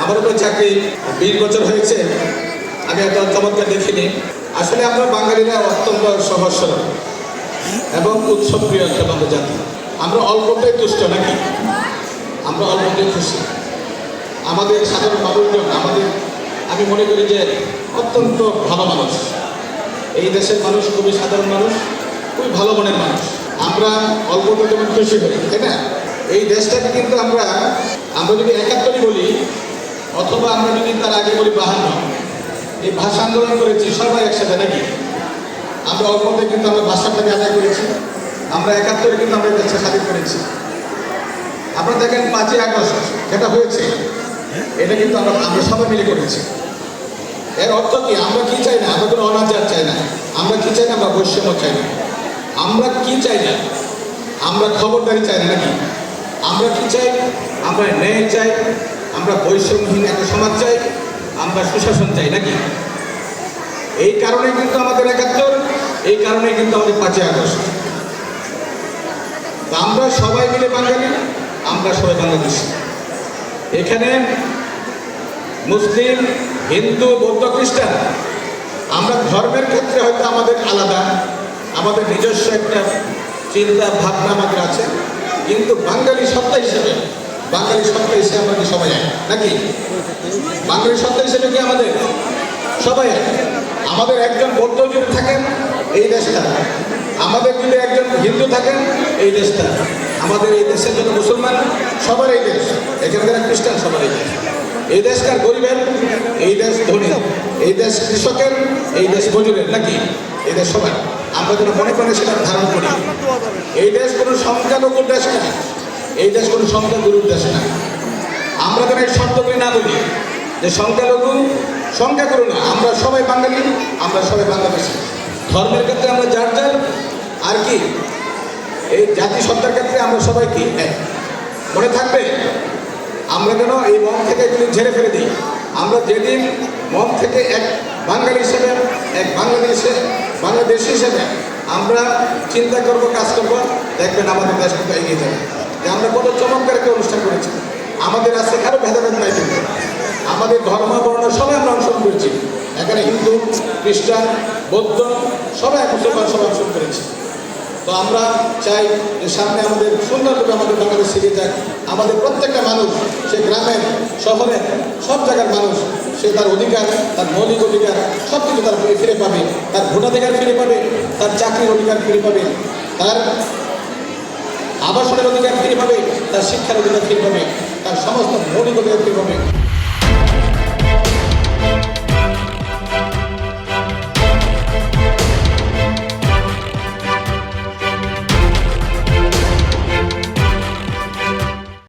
আমারও তো চাকরি 20 বছর হয়েছে, আমি এত চমৎকার দেখিনি। আসলে আমরা বাঙালিরা অত্যন্ত সহজ সরল এবং উৎসবপ্রিয় একটা বাংলা জাতি। আমরা অল্পতেই তুষ্ট নাকি? আমরা অল্পতেই খুশি। আমাদের সাধারণ মানুষজন আমি মনে করি যে অত্যন্ত ভালো মানুষ। এই দেশের মানুষ খুবই সাধারণ মানুষ, খুবই ভালো মনের মানুষ। আমরা অল্পতে যেমন খুশি হই, তাই না? এই দেশটাকে কিন্তু আমরা যদি 71 বলি অথবা আমরা যদি তার আগে বলি 52, এই ভাষা আন্দোলন করেছি সবাই একসাথে নাকি? আমরা অল্পতে কিন্তু আমরা ভাষাটাকে আদায় করেছি। আমরা 71 কিন্তু আমরা দেশটা স্বাধীন করেছি। আপনারা দেখেন 5ই আগস্ট যেটা হয়েছে, এটা কিন্তু আমরা সবাই মিলে করেছি। এর অর্থ কি? আমরা কি চাই না? আমরা কোনো অনাচার চাই না। আমরা কি চাই না? আমরা বৈষম্য চাই না। আমরা কি চাই না? আমরা খবরদারি চাই না নাকি? আমরা কি চাই? আমরা ন্যায় চাই, আমরা বৈষম্যহীন একটা সমাজ চাই, আমরা সুশাসন চাই নাকি? এই কারণে কিন্তু আমাদের 71, এই কারণে কিন্তু আমাদের 5ই আগস্ট। আমরা সবাই মিলে বাঙালি, আমরা সবাই বাংলাদেশি। এখানে মুসলিম, হিন্দু, বৌদ্ধ, খ্রিস্টান, আমরা ধর্মের ক্ষেত্রে হয়তো আমাদের আলাদা, আমাদের নিজস্ব একটা চিন্তা ভাবনা আমাদের আছে, কিন্তু বাঙালি সত্তা হিসেবে আমরা কি সবাই এক নাকি? বাঙালি সত্তা হিসেবে কি আমাদের সবাই এক? আমাদের একজন বৌদ্ধ যদি থাকেন এই দেশটা, আমাদের যদি একজন হিন্দু থাকেন এই দেশটা, আমাদের এই দেশের জন্য মুসলমান সবার এই দেশ, এখানে যারা খ্রিস্টান সবার এই দেশ। এই দেশকার গরিবের, এই দেশ ধনী, এই দেশ কৃষকের, এই দেশ মজুরের নাকি? এই দেশ সবার। আমরা যেন মনে করে সেটা ধারণ করি। এই দেশ কোনো সংখ্যালঘুর দেশ না, এই দেশ কোনো সংখ্যাগুরুর দেশ না। আমরা যেন এই শব্দগুলি না বলি যে সংখ্যাগুরু না, আমরা সবাই বাঙালি, আমরা সবাই বাংলাদেশি। ধর্মের ক্ষেত্রে আমরা যার আর কি এই জাতিসত্তার ক্ষেত্রে আমরা সবাই কি এক। মনে থাকবে আমরা যেন এই মন থেকে এগুলি ঝেড়ে ফেলে দিই। আমরা যেদিন মন থেকে এক বাঙালি হিসেবে, এক বাংলাদেশি হিসেবে আমরা চিন্তা করব, কাজ করব, দেখবেন আমাদের দেশ কিন্তু এগিয়ে যাবে। যে আমরা কত চমৎকার একটা অনুষ্ঠান করেছি, আমাদের আজকে কারো ভেদাভেদ নাই, কিন্তু আমাদের ধর্ম বর্ণ সবাই আমরা অংশগ্রহণ করেছি। এখানে হিন্দু, খ্রিস্টান, বৌদ্ধ সবাই মুসলমান সবাই অংশগ্রহণ করেছি। তো আমরা চাই যে সামনে আমাদের সুন্দরভাবে আমাদের বাংলাদেশ এগিয়ে যাক। আমাদের প্রত্যেকটা মানুষ, সে গ্রামের, শহরের, সব জায়গার মানুষ, সে তার অধিকার, তার মৌলিক অধিকার সব কিছু তার ফিরে পাবে। তার ভোটাধিকার ফিরে পাবে, তার চাকরির অধিকার ফিরে পাবে, তার আবাসনের অধিকার ফিরে পাবে, তার শিক্ষার অধিকার ফিরে পাবে, তার সমস্ত মৌলিক অধিকার ফিরে পাবে।